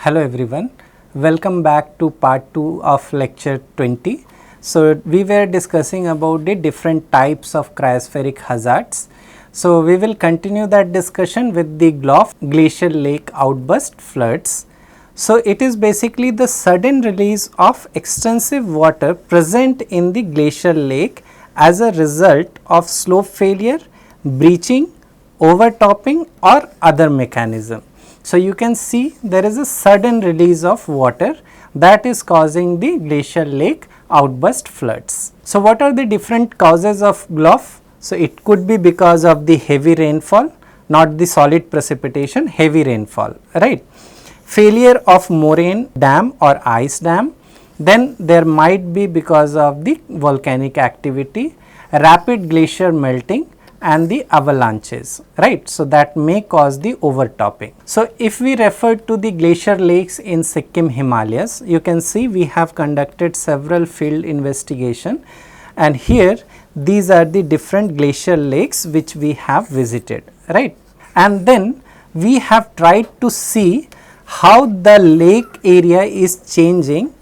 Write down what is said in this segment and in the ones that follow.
Hello everyone, welcome back to part 2 of lecture 20. So, we were discussing about the different types of cryospheric hazards. So, we will continue that discussion with the GLOF glacial lake outburst floods. So, it is basically the sudden release of extensive water present in the glacial lake as a result of slope failure, breaching, overtopping or other mechanism. So, you can see there is a sudden release of water that is causing the glacial lake outburst floods. So, what are the different causes of GLOF? So, it could be because of the heavy rainfall, not the solid precipitation, heavy rainfall, right. Failure of moraine dam or ice dam, then there might be because of the volcanic activity, rapid glacier melting and the avalanches, right. So, that may cause the overtopping. So, if we refer to the glacier lakes in Sikkim Himalayas, you can see we have conducted several field investigation and here these are the different glacier lakes which we have visited, right. And then we have tried to see how the lake area is changing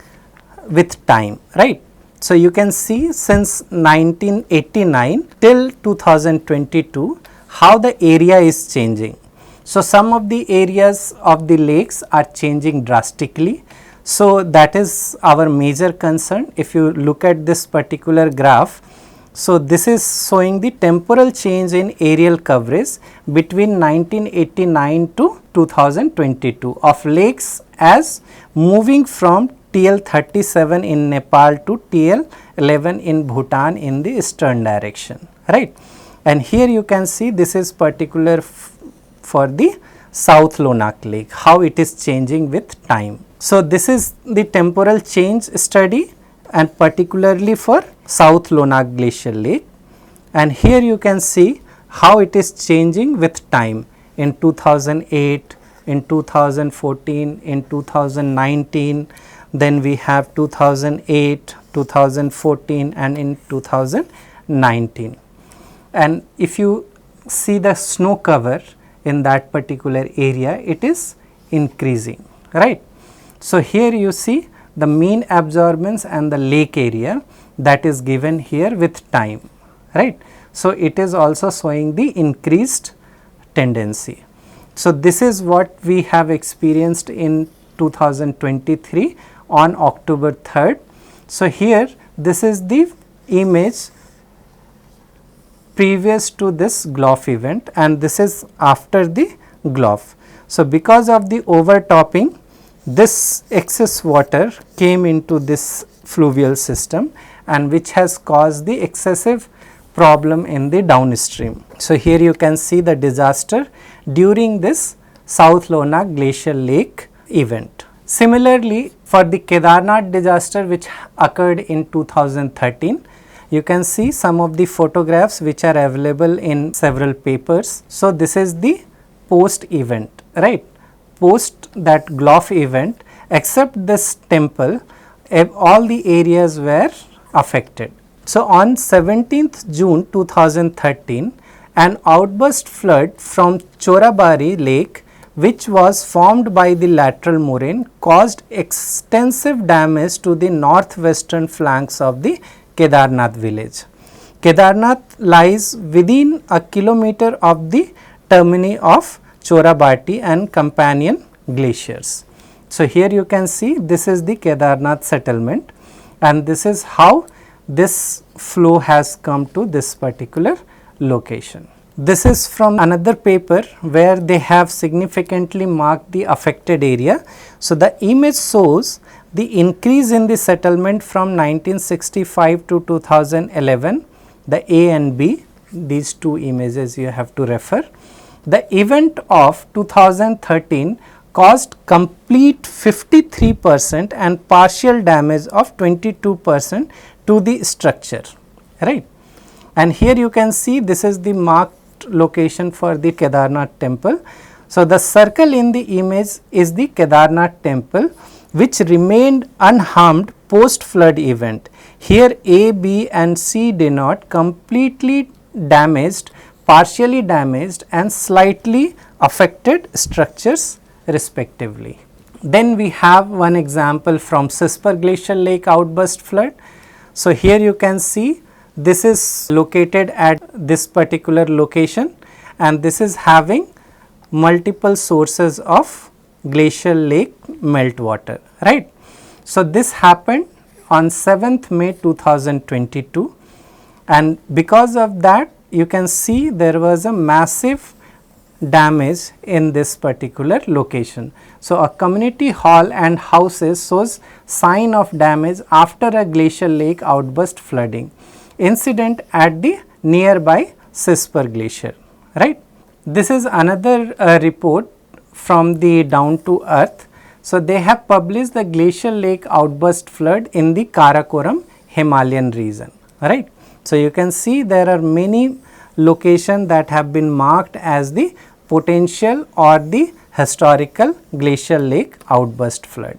with time, right. So, you can see since 1989 till 2022 how the area is changing. So, some of the areas of the lakes are changing drastically. So, that is our major concern. If you look at this particular graph, so this is showing the temporal change in aerial coverage between 1989 to 2022 of lakes as moving from TL 37 in Nepal to TL 11 in Bhutan in the eastern direction, right. And here you can see this is particular for the South Lonak Lake, how it is changing with time. So, this is the temporal change study and particularly for South Lonak Glacial Lake, and here you can see how it is changing with time in 2008, in 2014, in 2019, then we have 2008, 2014 and in 2019. And if you see the snow cover in that particular area, it is increasing, right. So, here you see the mean absorbance and the lake area that is given here with time, right. So, it is also showing the increased tendency. So, this is what we have experienced in 2023 on October 3rd. So, here this is the image previous to this GLOF event and this is after the GLOF. So, because of the overtopping, this excess water came into this fluvial system and which has caused the excessive problem in the downstream. So, here you can see the disaster during this South Lonak Glacial Lake event. Similarly, for the Kedarnath disaster which occurred in 2013, you can see some of the photographs which are available in several papers. So, this is the post event, right. Post that GLOF event, except this temple, all the areas were affected. So, on 17th June 2013, an outburst flood from Chorabari Lake which was formed by the lateral moraine caused extensive damage to the northwestern flanks of the Kedarnath village. Kedarnath lies within a kilometer of the termini of Chorabari and companion glaciers. So, here you can see this is the Kedarnath settlement and this is how this flow has come to this particular location. This is from another paper where they have significantly marked the affected area. So, the image shows the increase in the settlement from 1965 to 2011, the A and B, these two images you have to refer. The event of 2013 caused complete 53% and partial damage of 22% to the structure, right. And here you can see this is the marked location for the Kedarnath temple. So, the circle in the image is the Kedarnath temple which remained unharmed post flood event. Here A, B and C denote completely damaged, partially damaged and slightly affected structures respectively. Then we have one example from Cisper Glacial Lake outburst flood. So, here you can see this is located at this particular location, and this is having multiple sources of glacial lake meltwater, right. So, this happened on 7th May 2022, and because of that you can see there was a massive damage in this particular location. So, a community hall and houses shows sign of damage after a glacial lake outburst flooding incident at the nearby Cisper Glacier, right. This is another report from the Down to Earth. So, they have published the glacial lake outburst flood in the Karakoram Himalayan region, right. So, you can see there are many locations that have been marked as the potential or the historical glacial lake outburst flood.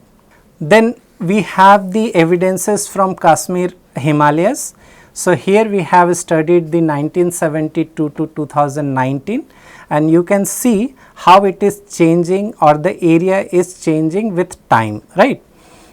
Then we have the evidences from Kashmir Himalayas. So, here we have studied the 1972 to 2019, and you can see how it is changing or the area is changing with time, right.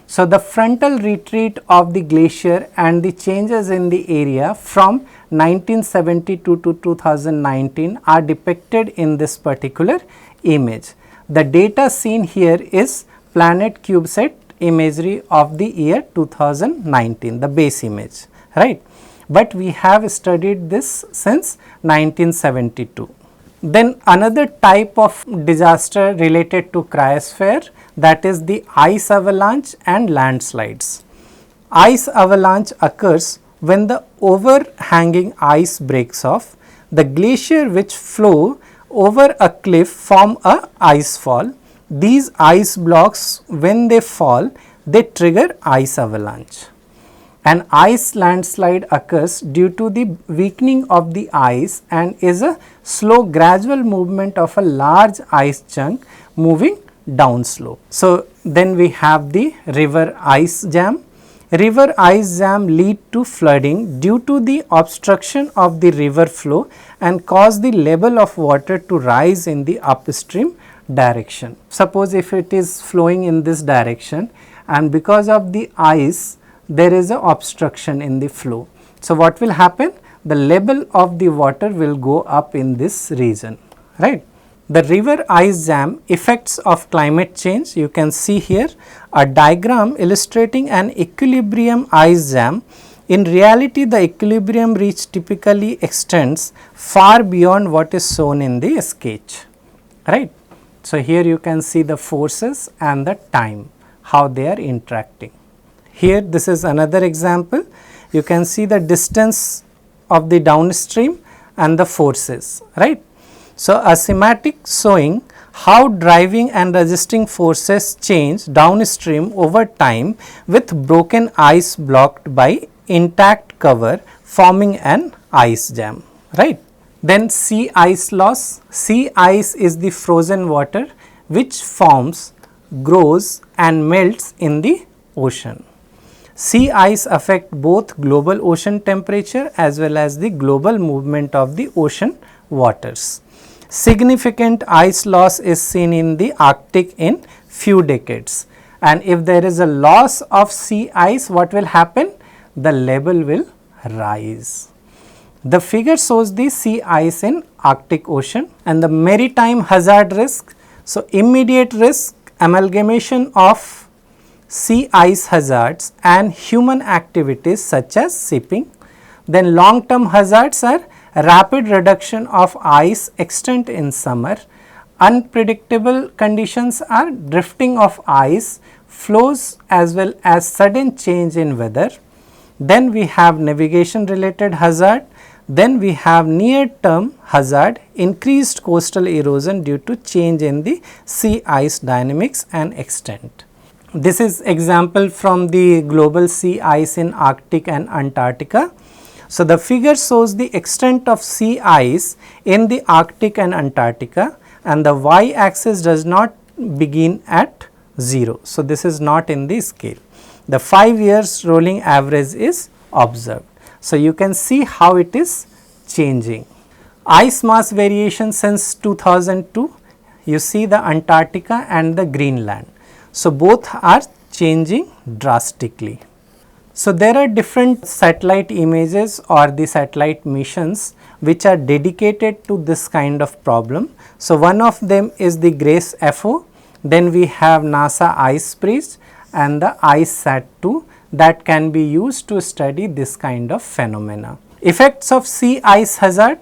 So, the frontal retreat of the glacier and the changes in the area from 1972 to 2019 are depicted in this particular image. The data seen here is planet CubeSat imagery of the year 2019, the base image, right. But we have studied this since 1972. Then another type of disaster related to cryosphere, that is the ice avalanche and landslides. Ice avalanche occurs when the overhanging ice breaks off. The glacier which flow over a cliff form a ice fall. These ice blocks, when they fall, they trigger ice avalanche. An ice landslide occurs due to the weakening of the ice and is a slow gradual movement of a large ice chunk moving downslope. So, then we have the river ice jam. River ice jam lead to flooding due to the obstruction of the river flow and cause the level of water to rise in the upstream direction. Suppose if it is flowing in this direction and because of the ice there is a obstruction in the flow. So, what will happen? The level of the water will go up in this region, right. The river ice jam effects of climate change, you can see here a diagram illustrating an equilibrium ice jam. In reality, the equilibrium reach typically extends far beyond what is shown in the sketch, right. So, here you can see the forces and the time, how they are interacting. Here this is another example, you can see the distance of the downstream and the forces, right. So, a schematic showing how driving and resisting forces change downstream over time with broken ice blocked by intact cover forming an ice jam, right. Then sea ice loss. Sea ice is the frozen water which forms, grows and melts in the ocean. Sea ice affect both global ocean temperature as well as the global movement of the ocean waters. Significant ice loss is seen in the Arctic in few decades, and if there is a loss of sea ice, what will happen? The level will rise. The figure shows the sea ice in Arctic Ocean and the maritime hazard risk. So, immediate risk, amalgamation of sea ice hazards and human activities such as shipping. Then long term hazards are rapid reduction of ice extent in summer. Unpredictable conditions are drifting of ice flows as well as sudden change in weather. Then we have navigation related hazard. Then we have near term hazard, increased coastal erosion due to change in the sea ice dynamics and extent. This is example from the global sea ice in Arctic and Antarctica. So, the figure shows the extent of sea ice in the Arctic and Antarctica, and the y axis does not begin at 0. So, this is not in the scale. The 5 years rolling average is observed. So, you can see how it is changing. Ice mass variation since 2002, you see the Antarctica and the Greenland. So both are changing drastically. So there are different satellite images or the satellite missions which are dedicated to this kind of problem. So one of them is the GRACE FO, then we have NASA IceBridge and the IceSat-2 that can be used to study this kind of phenomena. Effects of sea ice hazard.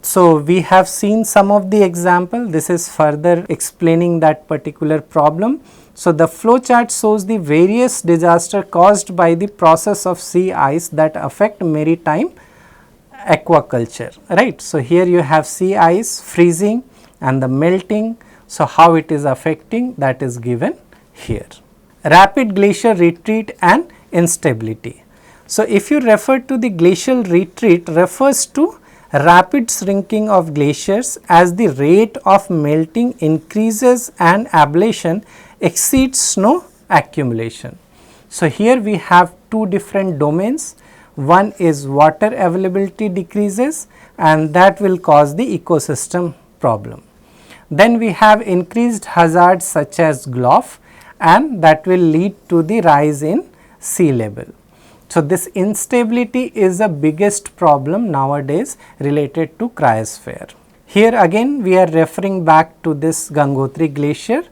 So we have seen some of the example. This is further explaining that particular problem. So the flow chart shows the various disaster caused by the process of sea ice that affect maritime aquaculture, right. So here you have sea ice freezing and the melting. So how it is affecting, that is given here. Rapid glacier retreat and instability. So if you refer to the glacial retreat, refers to rapid shrinking of glaciers as the rate of melting increases and ablation exceeds snow accumulation. So here we have two different domains. One is water availability decreases and that will cause the ecosystem problem. Then we have increased hazards such as GLOF and that will lead to the rise in sea level. So this instability is the biggest problem nowadays related to cryosphere. Here again we are referring back to this Gangotri glacier.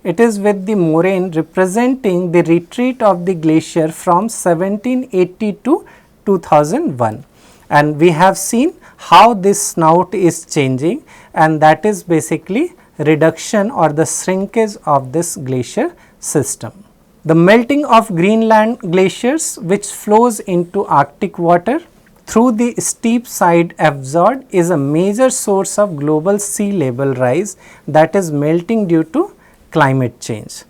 It is with the moraine representing the retreat of the glacier from 1780 to 2001, and we have seen how this snout is changing, and that is basically reduction or the shrinkage of this glacier system. The melting of Greenland glaciers, which flows into Arctic water through the steep side fjord, is a major source of global sea level rise that is melting due to climate change.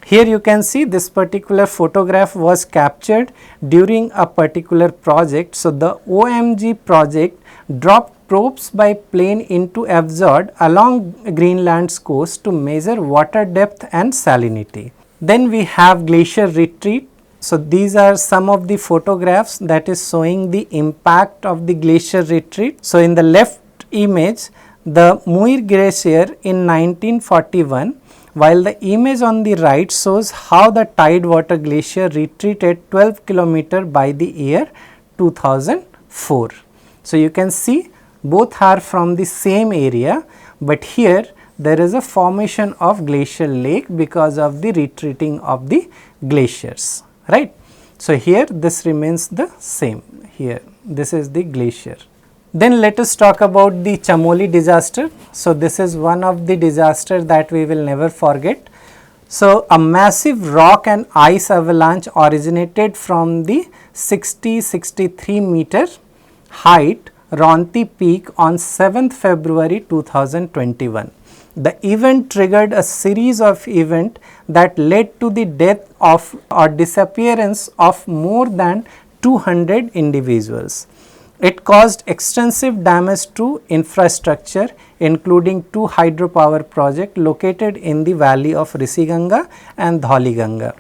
Here you can see this particular photograph was captured during a particular project. So the OMG project dropped probes by plane into fjord along Greenland's coast to measure water depth and salinity. Then we have glacier retreat. So these are some of the photographs that is showing the impact of the glacier retreat. So in the left image, the Muir Glacier in 1941, while the image on the right shows how the Tidewater Glacier retreated 12 km by the year 2004. So you can see both are from the same area, but here there is a formation of glacial lake because of the retreating of the glaciers, right. So here this remains the same. Here this is the glacier. Then let us talk about the Chamoli disaster. So this is one of the disasters that we will never forget. So a massive rock and ice avalanche originated from the 63 meter height Ronti Peak on 7th February 2021. The event triggered a series of events that led to the death of or disappearance of more than 200 individuals. It caused extensive damage to infrastructure, including two hydropower projects located in the valley of Rishikesh and Dhauliganga.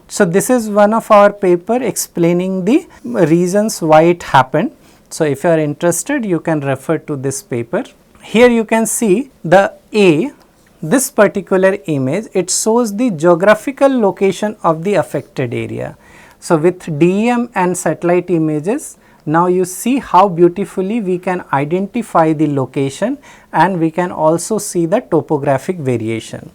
So this is one of our paper explaining the reasons why it happened. So if you are interested, you can refer to this paper. Here you can see this particular image, it shows the geographical location of the affected area. So with DEM and satellite images, now you see how beautifully we can identify the location and we can also see the topographic variation.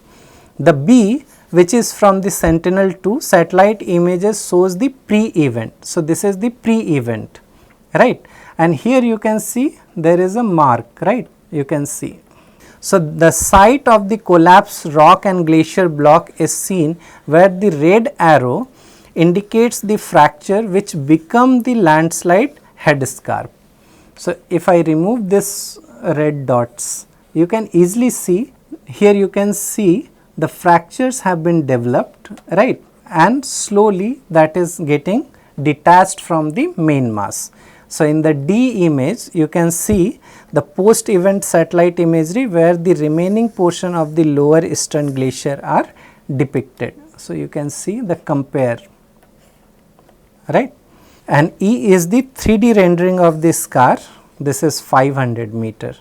The B, which is from the Sentinel-2 satellite images, shows the pre-event. So this is the pre-event, right, and here you can see there is a mark, right, you can see. So the site of the collapsed rock and glacier block is seen, where the red arrow indicates the fracture which become the landslide headscarp. So if I remove this red dots, you can easily see, here you can see the fractures have been developed, right, and slowly that is getting detached from the main mass. So in the D image, you can see the post event satellite imagery where the remaining portion of the lower eastern glacier are depicted. So you can see the compare, right, and E is the 3D rendering of this scar. This is 500 meter,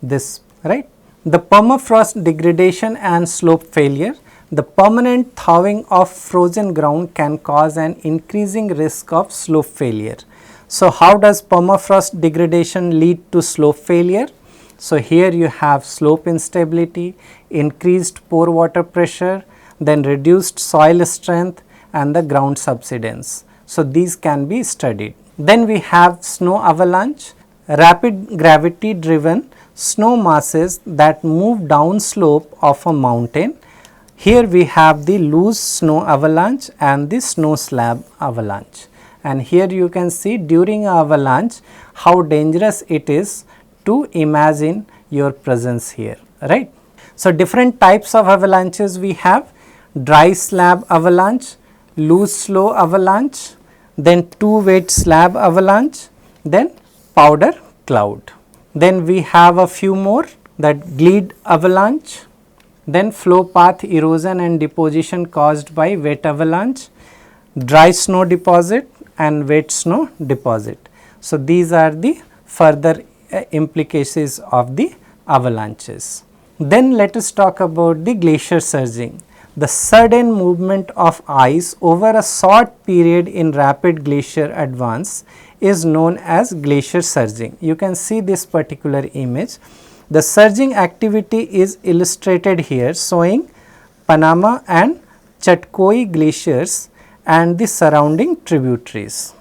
this, right. The permafrost degradation and slope failure. The permanent thawing of frozen ground can cause an increasing risk of slope failure. So, how does permafrost degradation lead to slope failure? So, here you have slope instability, increased pore water pressure, then reduced soil strength and the ground subsidence. So, these can be studied. Then we have snow avalanche, rapid gravity driven snow masses that move down slope of a mountain. Here we have the loose snow avalanche and the snow slab avalanche. And here you can see during an avalanche how dangerous it is to imagine your presence here, right. So, different types of avalanches we have: dry slab avalanche, loose slow avalanche, then two wet slab avalanche, then powder cloud. Then we have a few more, that glide avalanche, then flow path erosion and deposition caused by wet avalanche, dry snow deposit and wet snow deposit. So, these are the further implications of the avalanches. Then let us talk about the glacier surging. The sudden movement of ice over a short period in rapid glacier advance is known as glacier surging. You can see this particular image. The surging activity is illustrated here, showing Panama and Chatkoi glaciers and the surrounding tributaries.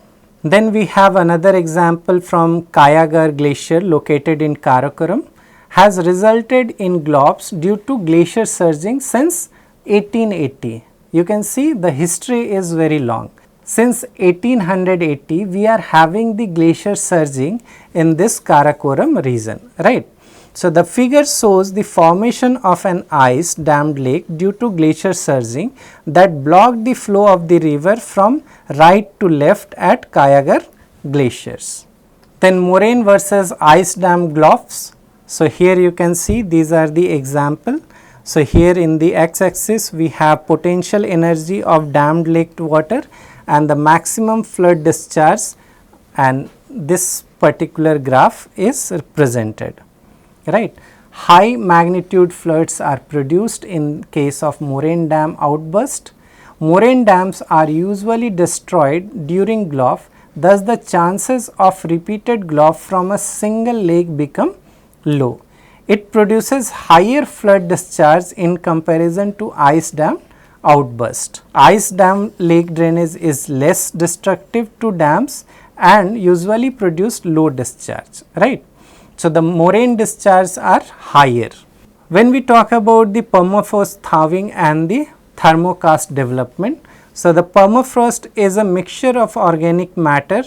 Then we have another example from Kayagar glacier located in Karakoram, has resulted in globs due to glacier surging since 1880. You can see the history is very long. Since 1880 we are having the glacier surging in this Karakoram region, right. So, the figure shows the formation of an ice dammed lake due to glacier surging that blocked the flow of the river from right to left at Kayagar glaciers. Then moraine versus ice dam globs. So, here you can see these are the example. So, here in the x axis we have potential energy of dammed lake water and the maximum flood discharge, and this particular graph is represented, right. High magnitude floods are produced in case of moraine dam outburst. Moraine dams are usually destroyed during glob, thus the chances of repeated glob from a single lake become low. It produces higher flood discharge in comparison to ice dam outburst. Ice dam lake drainage is less destructive to dams and usually produce low discharge, right. So, the moraine discharges are higher. When we talk about the permafrost thawing and the thermokarst development, so the permafrost is a mixture of organic matter,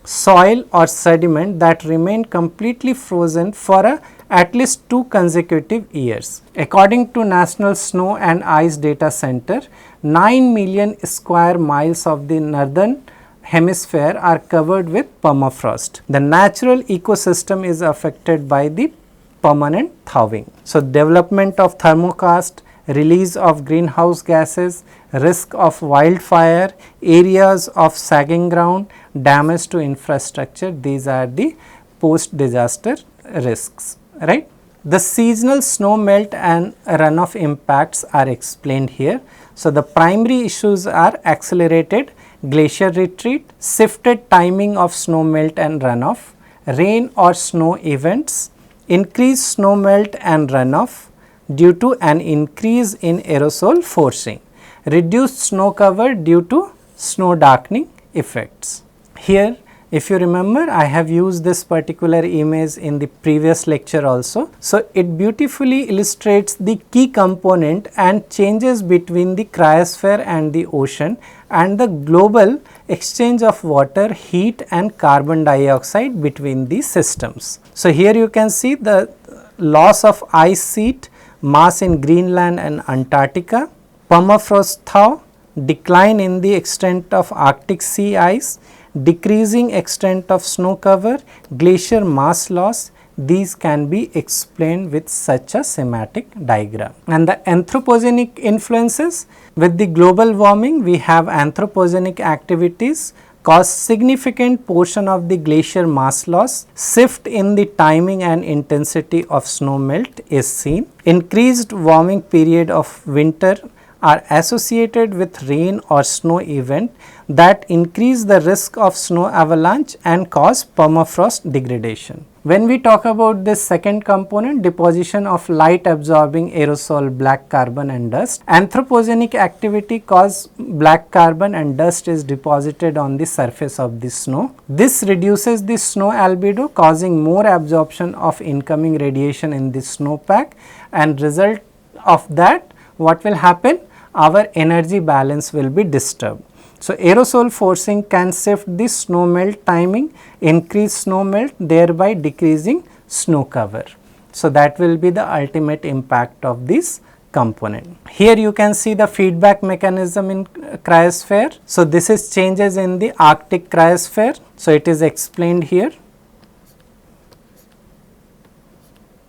soil or sediment that remain completely frozen for at least 2 consecutive years. According to National Snow and Ice Data Center, 9 million square miles of the northern hemisphere are covered with permafrost. The natural ecosystem is affected by the permanent thawing. So, development of thermokarst, release of greenhouse gases, risk of wildfire, areas of sagging ground, damage to infrastructure, these are the post disaster risks, right. The seasonal snow melt and runoff impacts are explained here. So, the primary issues are accelerated glacier retreat, shifted timing of snow melt and runoff, rain or snow events, increased snow melt and runoff due to an increase in aerosol forcing, reduced snow cover due to snow darkening effects. Here, if you remember, I have used this particular image in the previous lecture also. So, it beautifully illustrates the key component and changes between the cryosphere and the ocean and the global exchange of water, heat and carbon dioxide between these systems. So, here you can see the loss of ice sheet mass in Greenland and Antarctica, permafrost thaw, decline in the extent of Arctic sea ice, decreasing extent of snow cover, glacier mass loss, these can be explained with such a schematic diagram. And the anthropogenic influences, with the global warming, we have anthropogenic activities cause significant portion of the glacier mass loss, shift in the timing and intensity of snow melt is seen, increased warming period of winter are associated with rain or snow event that increase the risk of snow avalanche and cause permafrost degradation. When we talk about this second component, deposition of light absorbing aerosol, black carbon and dust, anthropogenic activity cause black carbon and dust is deposited on the surface of the snow. This reduces the snow albedo, causing more absorption of incoming radiation in the snowpack, and result of that what will happen? Our energy balance will be disturbed. So, aerosol forcing can shift the snow melt timing, increase snow melt, thereby decreasing snow cover. So, that will be the ultimate impact of this component. Here you can see the feedback mechanism in cryosphere. So, this is changes in the Arctic cryosphere. So, it is explained here.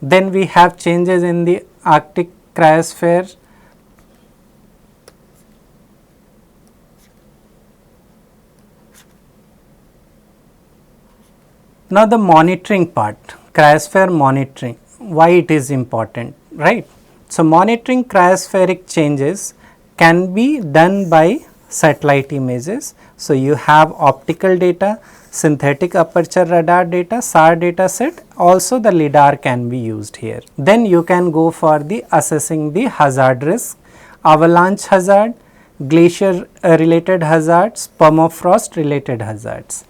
Then we have changes in the Arctic cryosphere. Now, the monitoring part, cryosphere monitoring, why it is important, right? So, monitoring cryospheric changes can be done by satellite images. So, you have optical data, synthetic aperture radar data, SAR data set, also the LIDAR can be used here. Then you can go for the assessing the hazard risk, avalanche hazard, glacier related hazards, permafrost related hazards,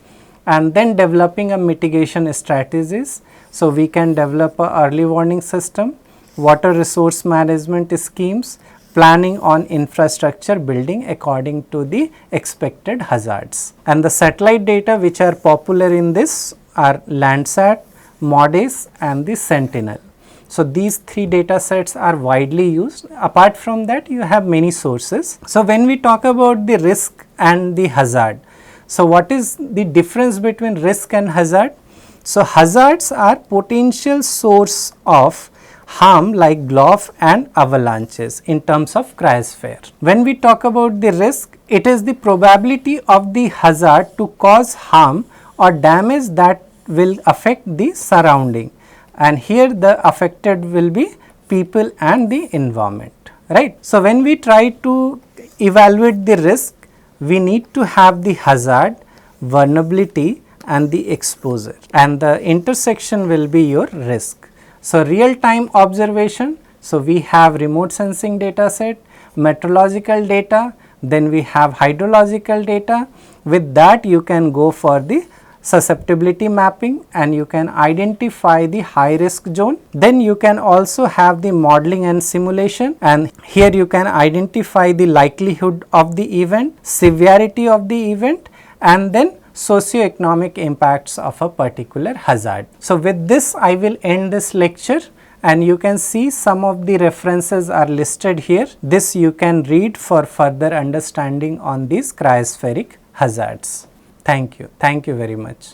and then developing a mitigation strategies. So, we can develop a early warning system, water resource management schemes, planning on infrastructure building according to the expected hazards. And the satellite data which are popular in this are Landsat, MODIS and the Sentinel. So, these three data sets are widely used. Apart from that, you have many sources. So, when we talk about the risk and the hazard, so what is the difference between risk and hazard? So, hazards are potential source of harm like glow-off and avalanches in terms of cryosphere. When we talk about the risk, it is the probability of the hazard to cause harm or damage that will affect the surrounding, and here the affected will be people and the environment, right. So, when we try to evaluate the risk, we need to have the hazard, vulnerability and the exposure, and the intersection will be your risk. So, real time observation, so we have remote sensing data set, meteorological data, then we have hydrological data. With that you can go for the susceptibility mapping and you can identify the high risk zone. Then you can also have the modeling and simulation, and here you can identify the likelihood of the event, severity of the event and then socio-economic impacts of a particular hazard. So, with this I will end this lecture, and you can see some of the references are listed here. This you can read for further understanding on these cryospheric hazards. Thank you very much.